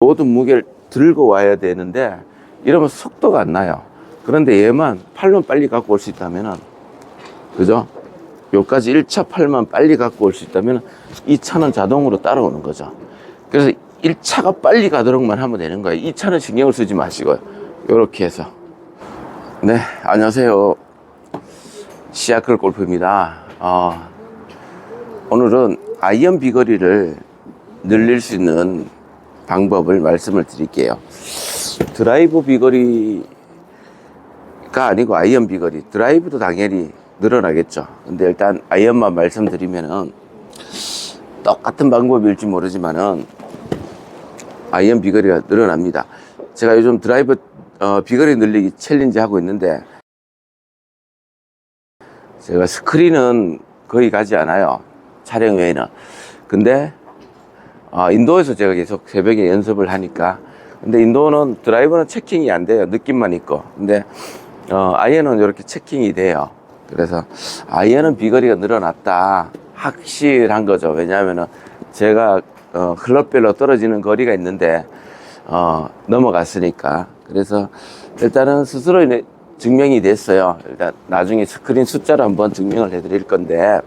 모든 무게를 들고 와야 되는데 이러면 속도가 안 나요. 그런데 얘만 팔만 빨리 갖고 올 수 있다면은, 그죠? 요까지 1차 팔만 빨리 갖고 올 수 있다면 이 차는 자동으로 따라오는 거죠. 그래서 1차가 빨리 가도록만 하면 되는 거예요. 2차는 신경을 쓰지 마시고요. 요렇게 해서. 네, 안녕하세요. 시아클 골프입니다. 오늘은 아이언 비거리를 늘릴 수 있는 방법을 말씀을 드릴게요. 드라이브 비거리가 아니고 아이언 비거리. 드라이브도 당연히 늘어나겠죠. 근데 일단 아이언만 말씀드리면은 똑같은 방법일지 모르지만은 아이언 비거리가 늘어납니다. 제가 요즘 드라이브 비거리 늘리기 챌린지 하고 있는데, 제가 스크린은 거의 가지 않아요, 촬영 외에는. 근데 인도에서 제가 계속 새벽에 연습을 하니까. 근데 인도는 드라이버는 체킹이 안 돼요. 느낌만 있고. 근데 아이언은 이렇게 체킹이 돼요. 그래서 아이언은 비거리가 늘어났다, 확실한 거죠. 왜냐하면은 제가 클럽별로 떨어지는 거리가 있는데 넘어갔으니까. 그래서 일단은 스스로 증명이 됐어요. 일단 나중에 스크린 숫자로 한번 증명을 해드릴 건데,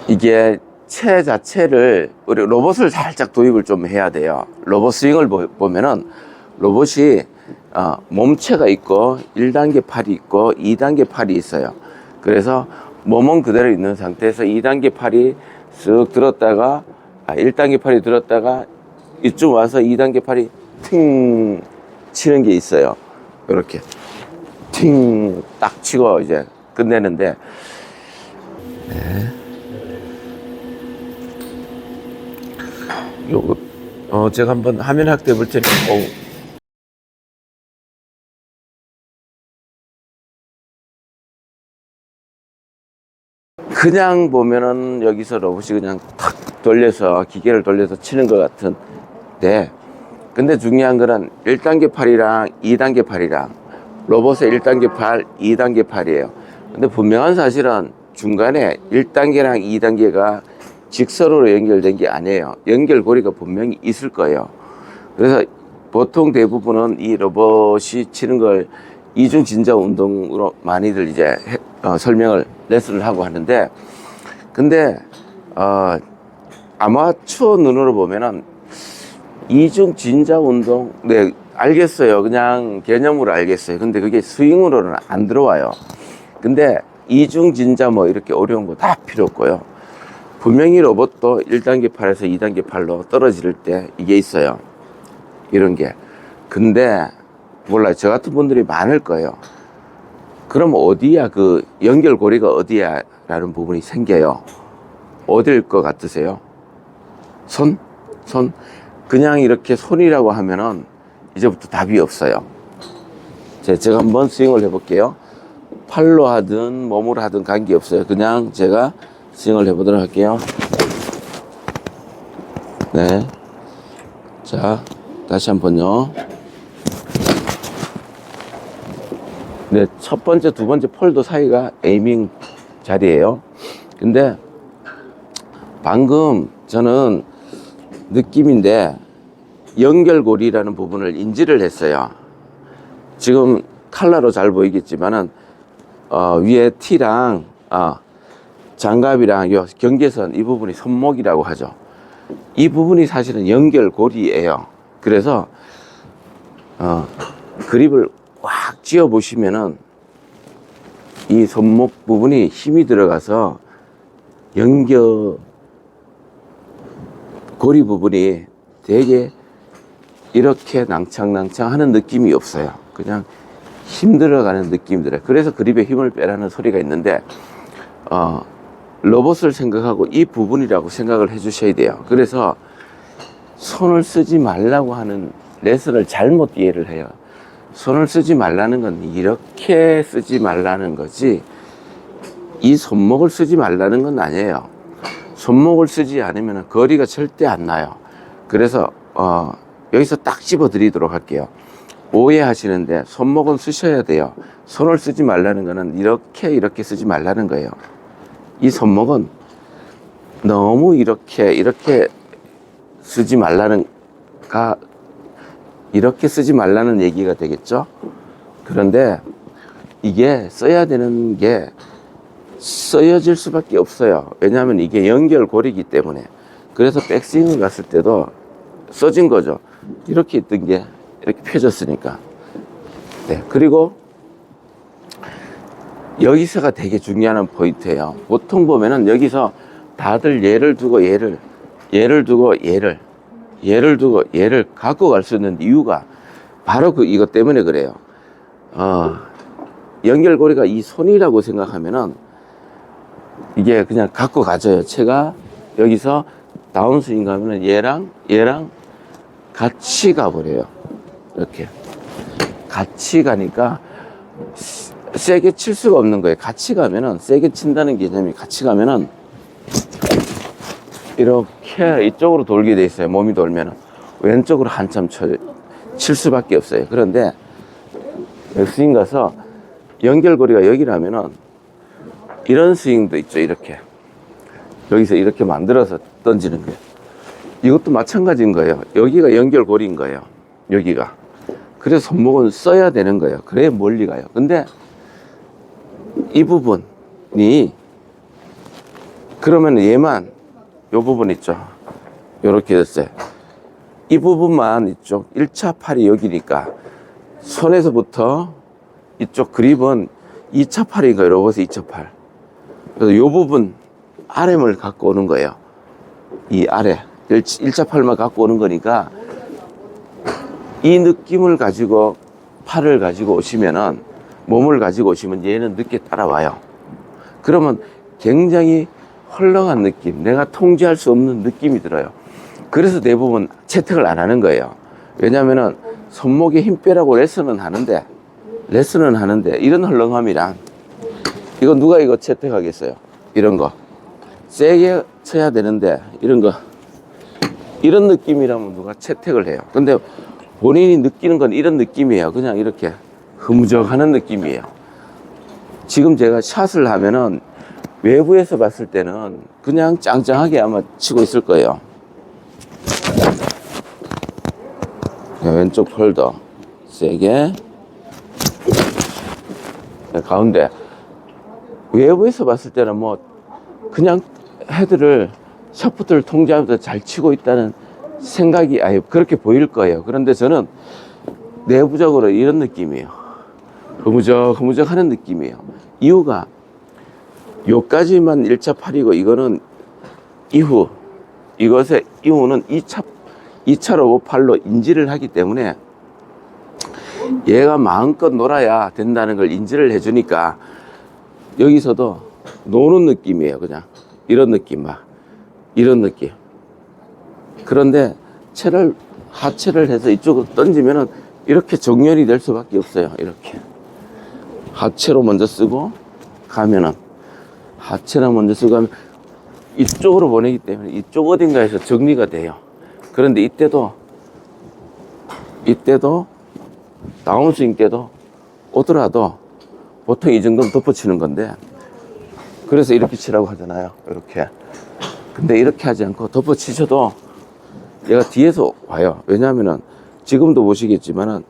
이게 채 자체를 우리 로봇을 살짝 도입을 좀 해야 돼요. 로봇 스윙을 보면은 로봇이 몸체가 있고 1단계 팔이 있고 2단계 팔이 있어요. 그래서 몸은 그대로 있는 상태에서 2단계 팔이 쓱 들었다가 1단계 팔이 들었다가 이쯤 와서 2단계 팔이 팅 치는 게 있어요. 이렇게 팅 딱 치고 이제 끝내는데, 네. 요거 제가 한번 화면 확대해 볼 테니까. 그냥 보면은 여기서 로봇이 그냥 탁 돌려서, 기계를 돌려서 치는 것 같은데, 근데 중요한 거는 1단계 팔이랑 2단계 팔이랑 로봇의 1단계 팔, 2단계 팔이에요. 근데 분명한 사실은 중간에 1단계랑 2단계가 직선으로 연결된 게 아니에요. 연결고리가 분명히 있을 거예요. 그래서 보통 대부분은 이 로봇이 치는 걸 이중 진자 운동으로 많이들 이제 설명을, 레슨을 하고 하는데, 근데 아마추어 눈으로 보면은 이중 진자 운동, 네, 알겠어요. 그냥 개념으로 알겠어요. 근데 그게 스윙으로는 안 들어와요. 근데 이중 진자 뭐 이렇게 어려운 거 다 필요 없고요. 분명히 로봇도 1단계 팔에서 2단계 팔로 떨어질 때 이게 있어요. 이런 게. 근데 몰라요. 저 같은 분들이 많을 거예요. 그럼 어디야, 그 연결고리가 어디야 라는 부분이 생겨요. 어딜 것 같으세요? 손? 그냥 이렇게 손이라고 하면은 이제부터 답이 없어요. 제가 한번 스윙을 해볼게요. 팔로 하든 몸으로 하든 관계없어요. 그냥 제가 스윙을 해보도록 할게요. 네. 자, 다시 한번요. 네, 첫 번째, 두 번째 폴더 사이가 에이밍 자리예요. 근데 방금 저는 느낌인데 연결고리라는 부분을 인지를 했어요. 지금 칼라로 잘 보이겠지만은 위에 T랑 장갑이랑 요 경계선, 이 부분이 손목이라고 하죠. 이 부분이 사실은 연결고리예요. 그래서 그립을 꽉 쥐어 보시면은 이 손목 부분이 힘이 들어가서 연결고리 부분이 되게 이렇게 낭창낭창 하는 느낌이 없어요. 그냥 힘 들어가는 느낌이 들어요. 그래서 그립에 힘을 빼라는 소리가 있는데, 로봇을 생각하고 이 부분이라고 생각을 해 주셔야 돼요. 그래서 손을 쓰지 말라고 하는 레슨을 잘못 이해를 해요. 손을 쓰지 말라는 건 이렇게 쓰지 말라는 거지, 이 손목을 쓰지 말라는 건 아니에요. 손목을 쓰지 않으면 거리가 절대 안 나요. 그래서 여기서 딱 집어 드리도록 할게요. 오해하시는데 손목은 쓰셔야 돼요. 손을 쓰지 말라는 거는 이렇게 쓰지 말라는 거예요. 이 손목은 너무 이렇게 쓰지 말라는, 이렇게 쓰지 말라는 얘기가 되겠죠. 그런데 이게 써야 되는 게 써여질 수밖에 없어요. 왜냐하면 이게 연결고리이기 때문에. 그래서 백스윙을 갔을 때도 써진 거죠. 이렇게 있던 게 이렇게 펴졌으니까. 네. 그리고 여기서가 되게 중요한 포인트예요. 보통 보면은 여기서 다들 얘를 두고 얘를 두고 얘를 두고 얘를 갖고 갈 수 있는 이유가 바로 이것 때문에 그래요. 연결고리가 이 손이라고 생각하면은 이게 그냥 갖고 가져요. 채가 여기서 다운스윙 가면은 얘랑 같이 가버려요. 이렇게 같이 가니까 세게 칠 수가 없는 거예요. 같이 가면은, 세게 친다는 개념이 같이 가면은 이렇게 이쪽으로 돌게 돼 있어요. 몸이 돌면은 왼쪽으로 한참 칠 수밖에 없어요. 그런데 스윙 가서 연결고리가 여기라면은 이런 스윙도 있죠. 이렇게 여기서 이렇게 만들어서 던지는 거예요. 이것도 마찬가지인 거예요. 여기가 연결고리인 거예요. 여기가. 그래서 손목은 써야 되는 거예요. 그래야 멀리 가요. 근데 이 부분이, 그러면 얘만, 요 부분 있죠. 요렇게 됐어요. 이 부분만 이쪽 1차 팔이 여기니까 손에서부터 이쪽 그립은 2차 팔인가 이러고 해서 2차 팔. 그래서 요 부분 RM을 갖고 오는 거예요. 이 아래 1차 팔만 갖고 오는 거니까 이 느낌을 가지고 팔을 가지고 오시면은, 몸을 가지고 오시면 얘는 늦게 따라와요. 그러면 굉장히 헐렁한 느낌, 내가 통제할 수 없는 느낌이 들어요. 그래서 대부분 채택을 안 하는 거예요. 왜냐면은 손목에 힘 빼라고 레슨은 하는데 이런 헐렁함이랑, 이거 누가 이거 채택하겠어요? 이런 거 세게 쳐야 되는데 이런 느낌이라면 누가 채택을 해요. 근데 본인이 느끼는 건 이런 느낌이에요. 그냥 이렇게 흐무적하는 느낌이에요. 지금 제가 샷을 하면은 외부에서 봤을 때는 그냥 짱짱하게 아마 치고 있을 거예요. 왼쪽 폴더 세게, 가운데. 외부에서 봤을 때는 뭐 그냥 헤드를, 샤프트를 통제하면서 잘 치고 있다는 생각이 아예 그렇게 보일 거예요. 그런데 저는 내부적으로 이런 느낌이에요. 흐무적 하는 느낌이에요. 이유가 요까지만 1차 팔이고, 이거는 이것의 이후는 2차로 팔로 인지를 하기 때문에 얘가 마음껏 놀아야 된다는 걸 인지를 해주니까 여기서도 노는 느낌이에요. 그냥 이런 느낌, 이런 느낌. 그런데 하체를 해서 이쪽으로 던지면은 이렇게 정렬이 될 수밖에 없어요. 이렇게 하체로 먼저 쓰고 가면은, 하체로 먼저 쓰고 가면 이쪽으로 보내기 때문에 이쪽 어딘가에서 정리가 돼요. 그런데 이때도 다운스윙 때도 오더라도 보통 이 정도는 덮어치는 건데, 그래서 이렇게 치라고 하잖아요. 이렇게. 근데 이렇게 하지 않고 덮어치셔도 얘가 뒤에서 와요. 왜냐하면은 지금도 보시겠지만은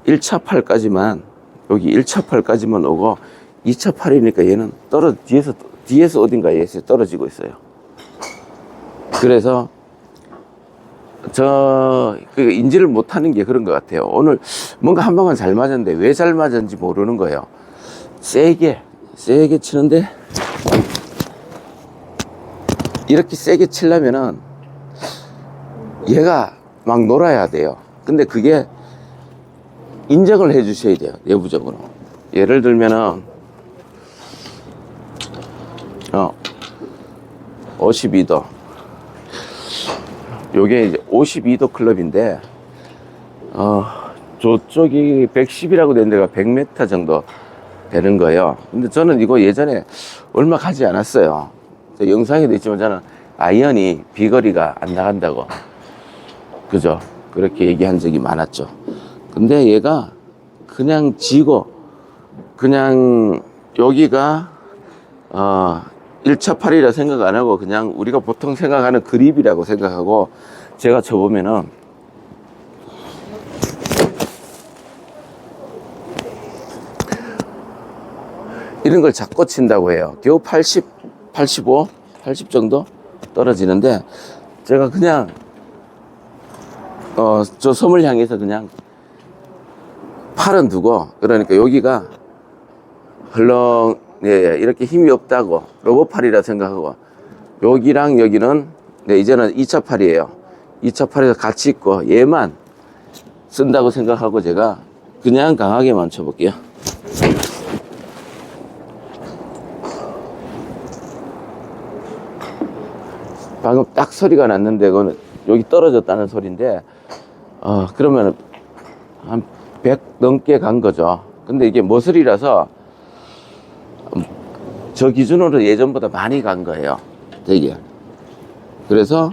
1차 팔까지만, 여기 1차 팔까지만 오고 2차 팔이니까 얘는 뒤에서 어딘가에 떨어지고 있어요. 그래서 인지를 못하는 게 그런 것 같아요. 오늘 뭔가 한 방은 잘 맞았는데 왜 잘 맞았는지 모르는 거예요. 세게 치는데, 이렇게 세게 치려면은 얘가 막 놀아야 돼요. 근데 그게 인정을 해 주셔야 돼요. 내부적으로. 예를 들면은 52도, 요게 이제 52도 클럽인데 저쪽이 110이라고 된 데가 100m 정도 되는 거예요. 근데 저는 이거 예전에 얼마 가지 않았어요. 영상에도 있지만 저는 아이언이 비거리가 안 나간다고, 그죠? 그렇게 얘기한 적이 많았죠. 근데 얘가 그냥 지고, 그냥 여기가 1차 팔이라 생각 안 하고 그냥 우리가 보통 생각하는 그립이라고 생각하고 제가 쳐보면은 이런 걸 잡고 친다고 해요. 겨우 80, 85, 80 정도 떨어지는데 제가 그냥 저 섬을 향해서 그냥 팔은 두고, 그러니까 여기가 헐렁, 예, 이렇게 힘이 없다고 로봇팔이라 생각하고, 여기랑 여기는 네, 이제는 2차 팔이에요. 2차 팔에서 같이 있고 얘만 쓴다고 생각하고 제가 그냥 강하게만 쳐볼게요. 방금 딱 소리가 났는데 그거는 여기 떨어졌다는 소리인데 그러면 한 100 넘게 간 거죠. 근데 이게 모서리라서 저 기준으로 예전보다 많이 간 거예요, 되게. 그래서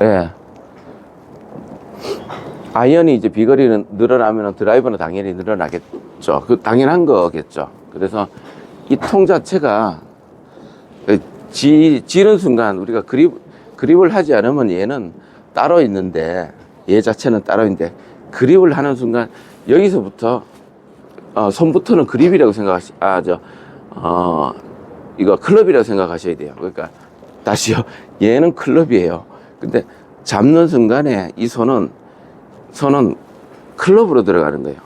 예, 아이언이 이제 비거리는 늘어나면 드라이버는 당연히 늘어나겠죠. 그 당연한 거겠죠. 그래서 이 통 자체가 지는 순간 우리가 그립을 하지 않으면 얘는 따로 있는데, 얘 자체는 따로 있는데 그립을 하는 순간 여기서부터 손부터는 그립이라고 이거 클럽이라고 생각하셔야 돼요. 그러니까 다시요, 얘는 클럽이에요. 근데 잡는 순간에 이 손은 클럽으로 들어가는 거예요.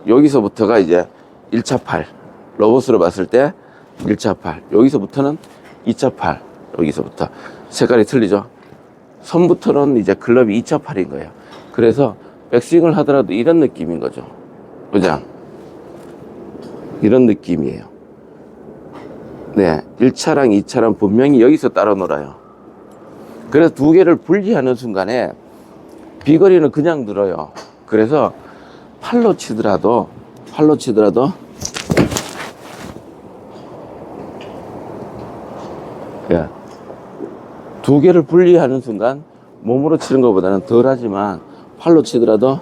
여기서부터가 이제 1차 팔, 로봇으로 봤을 때 1차 팔, 여기서부터는 2차 팔, 여기서부터 색깔이 틀리죠. 손부터는 이제 클럽이 2차 팔인 거예요. 그래서 백스윙을 하더라도 이런 느낌인 거죠. 그죠? 이런 느낌이에요. 네, 1차랑 2차랑 분명히 여기서 따로 놀아요. 그래서 두 개를 분리하는 순간에 비거리는 그냥 늘어요. 그래서 팔로 치더라도 예, 두 개를 분리하는 순간 몸으로 치는 것보다는 덜 하지만 팔로 치더라도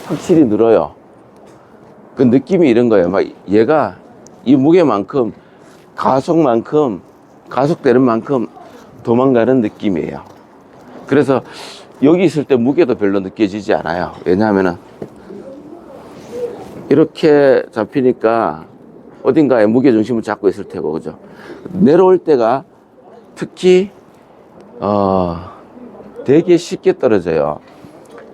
확실히 늘어요. 그 느낌이 이런 거예요. 막 얘가 이 무게만큼 가속되는 만큼 도망가는 느낌이에요. 그래서 여기 있을 때 무게도 별로 느껴지지 않아요. 왜냐하면은 이렇게 잡히니까 어딘가에 무게 중심을 잡고 있을 테고, 그죠? 내려올 때가 특히 되게 쉽게 떨어져요.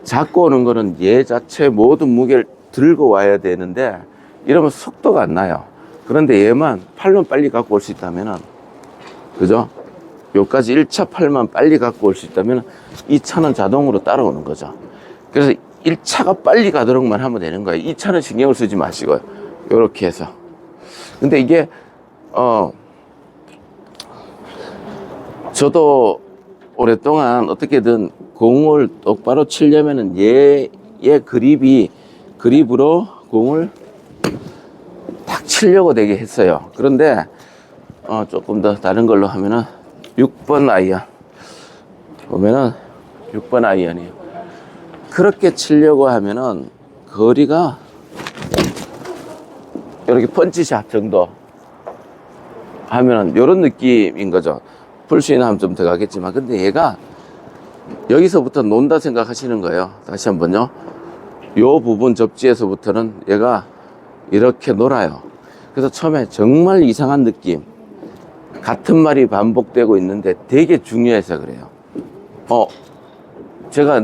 잡고 오는 거는 얘 자체 모든 무게를 들고 와야 되는데 이러면 속도가 안 나요. 그런데 얘만 팔만 빨리 갖고 올 수 있다면은, 그죠? 요까지 1차 팔만 빨리 갖고 올 수 있다면 2차는 자동으로 따라오는 거죠. 그래서 1차가 빨리 가도록만 하면 되는 거예요. 2차는 신경을 쓰지 마시고요. 요렇게 해서. 근데 이게 저도 오랫동안 어떻게든 공을 똑바로 치려면은 얘 그립으로 공을 딱 치려고 되게 했어요. 그런데 조금 더 다른 걸로 하면은 6번 아이언 보면은 6번 아이언이에요. 그렇게 치려고 하면은 거리가 이렇게 펀치샷 정도 하면은 이런 느낌인 거죠. 풀스윙 하면 좀 더 가겠지만, 근데 얘가 여기서부터 논다 생각하시는 거예요. 다시 한번요. 요 부분 접지에서부터는 얘가 이렇게 놀아요. 그래서 처음에 정말 이상한 느낌, 같은 말이 반복되고 있는데 되게 중요해서 그래요. 제가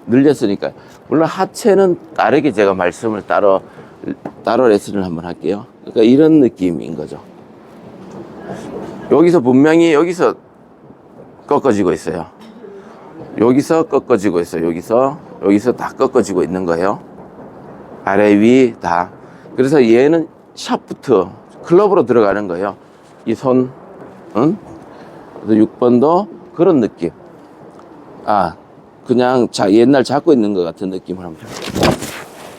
늘렸으니까. 물론 하체는 다르게 제가 말씀을 따로 레슨을 한번 할게요. 그러니까 이런 느낌인 거죠. 여기서 분명히 여기서 꺾어지고 있어요. 여기서 꺾어지고 있어요. 여기서 다 꺾어지고 있는 거예요. 아래 위 다. 그래서 얘는 샤프트 클럽으로 들어가는 거예요. 이 손, 응? 그래서 6번도 그런 느낌. 그냥 옛날 잡고 있는 것 같은 느낌을 한번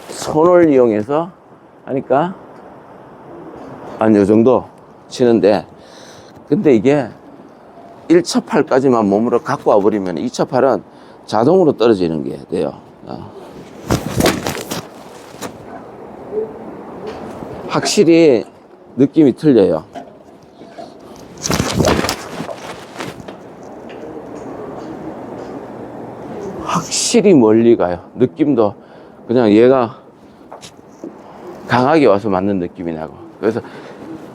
손을 이용해서 하니까 한 요 정도 치는데, 근데 이게 1차 팔까지만 몸으로 갖고 와버리면 2차 팔은 자동으로 떨어지는 게 돼요. 확실히 느낌이 틀려요. 확실히 멀리 가요. 느낌도 그냥 얘가 강하게 와서 맞는 느낌이 나고. 그래서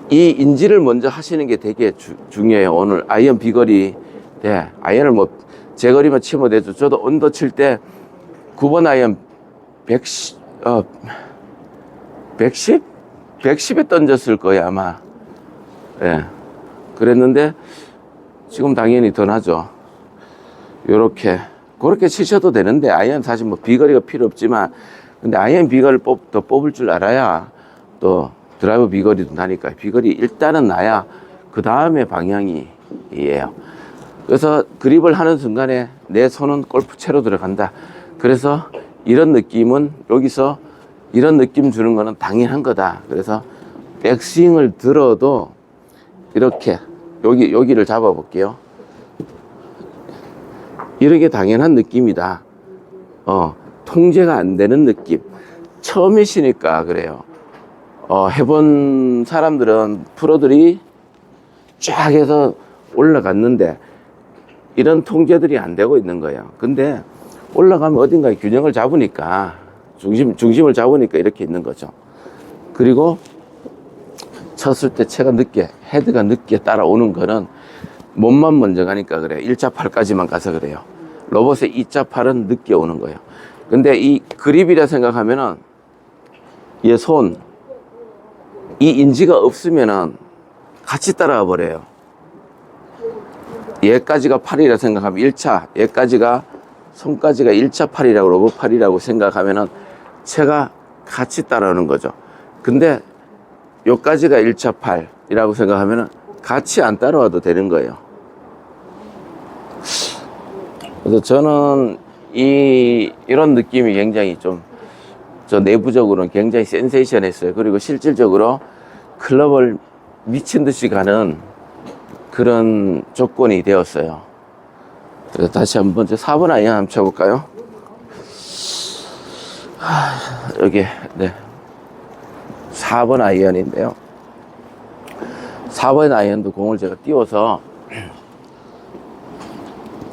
이 인지를 먼저 하시는 게 되게 중요해요. 오늘 아이언 비거리, 네, 아이언을 뭐 제 거리만 치면 되죠. 저도 언더 칠 때 9번 아이언 110, 110에 던졌을 거예요, 아마. 예. 그랬는데, 지금 당연히 더 나죠. 그렇게 치셔도 되는데, 아이언 사실 뭐 비거리가 필요 없지만, 근데 아이언 비거리를 더 뽑을 줄 알아야 또 드라이버 비거리도 나니까, 비거리 일단은 나야 그 다음에 방향이에요. 그래서 그립을 하는 순간에 내 손은 골프채로 들어간다. 그래서 이런 느낌은 여기서 이런 느낌 주는 거는 당연한 거다. 그래서 백스윙을 들어도 이렇게 여기를 잡아 볼게요. 이렇게 당연한 느낌이다. 통제가 안 되는 느낌. 처음이시니까 그래요. 해본 사람들은 프로들이 쫙 해서 올라갔는데 이런 통제들이 안 되고 있는 거예요. 근데 올라가면 어딘가에 균형을 잡으니까 중심을 잡으니까 이렇게 있는 거죠. 그리고 쳤을 때 헤드가 늦게 따라오는 거는 몸만 먼저 가니까 그래요. 1자 8까지만 가서 그래요. 로봇의 2자 8은 늦게 오는 거예요. 근데 이 그립이라 생각하면은 얘 손, 이 인지가 없으면은 같이 따라와 버려요. 얘까지가 8이라 생각하면 1차, 얘까지가 손까지가 1차 8이라고 로봇 8이라고 생각하면은 채가 같이 따라오는 거죠. 근데 요까지가 1차 8이라고 생각하면은 같이 안 따라와도 되는 거예요. 그래서 저는 이런 느낌이 굉장히 저 내부적으로는 굉장히 센세이션했어요. 그리고 실질적으로 클럽을 미친 듯이 가는 그런 조건이 되었어요. 그래서 다시 한번 4번 아이언 한번 쳐볼까요? 여기, 네. 4번 아이언인데요. 4번 아이언도 공을 제가 띄워서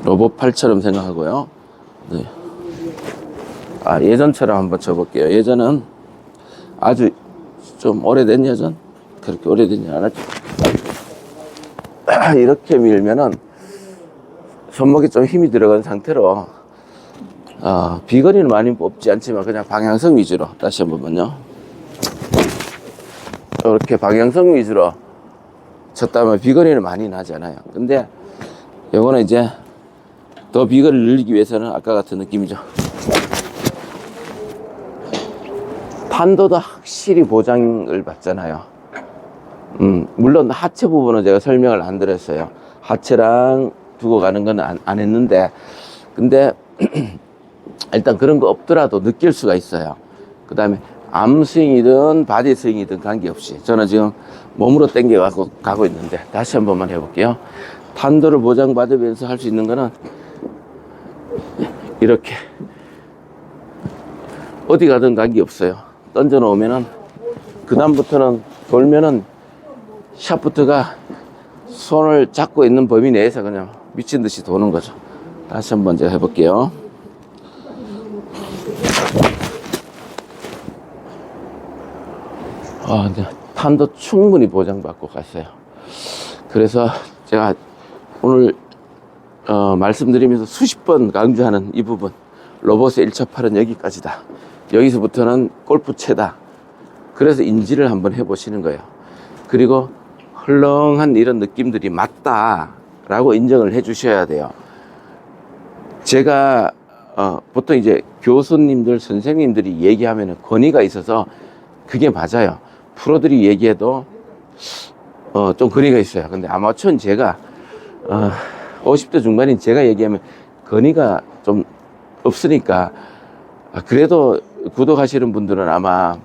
로봇 8처럼 생각하고요. 네. 예전처럼 한번 쳐볼게요. 예전은 아주 좀 오래된 예전? 그렇게 오래되지 않았죠. 이렇게 밀면은 손목에 좀 힘이 들어간 상태로 비거리는 많이 뽑지 않지만 그냥 방향성 위주로 다시 한 번만요. 이렇게 방향성 위주로 쳤다면 비거리는 많이 나잖아요. 근데 요거는 이제 더 비거리를 늘리기 위해서는 아까 같은 느낌이죠. 탄도도 확실히 보장을 받잖아요. 물론 하체 부분은 제가 설명을 안 드렸어요. 하체랑 두고 가는 건 안 했는데, 근데 일단 그런 거 없더라도 느낄 수가 있어요. 그 다음에 암스윙이든 바디스윙이든 관계없이 저는 지금 몸으로 당겨 가고 있는데, 다시 한 번만 해볼게요. 탄도를 보장받으면서 할 수 있는 거는 이렇게 어디 가든 관계없어요. 던져 놓으면은 그 다음부터는 돌면은 샤프트가 손을 잡고 있는 범위 내에서 그냥 미친 듯이 도는 거죠. 다시 한번 제가 해볼게요. 탄도 충분히 보장받고 갔어요. 그래서 제가 오늘 말씀드리면서 수십 번 강조하는 이 부분, 로봇의 1차 8은 여기까지다. 여기서부터는 골프채다. 그래서 인지를 한번 해보시는 거예요. 그리고 헐렁한 이런 느낌들이 맞다라고 인정을 해 주셔야 돼요. 제가 보통 이제 교수님들, 선생님들이 얘기하면 권위가 있어서 그게 맞아요. 프로들이 얘기해도 좀 거리가 있어요. 근데 아마추어는 제가 50대 중반인 제가 얘기하면 권위가 좀 없으니까, 그래도 구독하시는 분들은 아마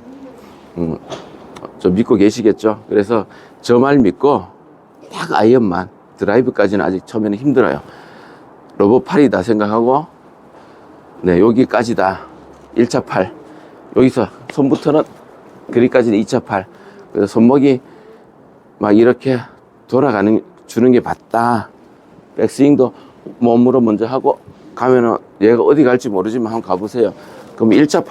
좀 믿고 계시겠죠. 그래서 저 말 믿고 딱 아이언만, 드라이브까지는 아직 처음에는 힘들어요. 로봇 8이다 생각하고, 네, 여기까지다. 1차 8. 여기서 손부터는 그리까지는 2차 8. 그래서 손목이 막 이렇게 주는 게 맞다. 백스윙도 몸으로 먼저 하고 가면은 얘가 어디 갈지 모르지만 한번 가보세요. 그럼 1차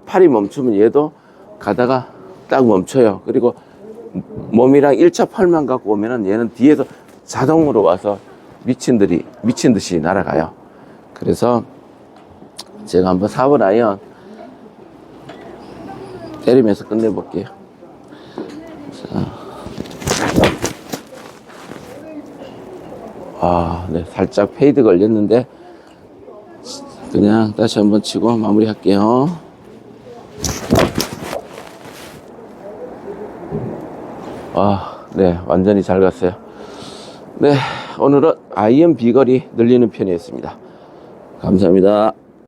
팔이 멈추면 얘도 가다가 딱 멈춰요. 그리고 몸이랑 1차 팔만 갖고 오면은 얘는 뒤에서 자동으로 와서 미친 듯이 날아가요. 그래서 제가 한번 4번 아이언 때리면서 끝내볼게요. 네, 살짝 페이드 걸렸는데 그냥 다시 한번 치고 마무리 할게요. 네, 완전히 잘 갔어요. 네, 오늘은 아이언 비거리 늘리는 편이었습니다. 감사합니다.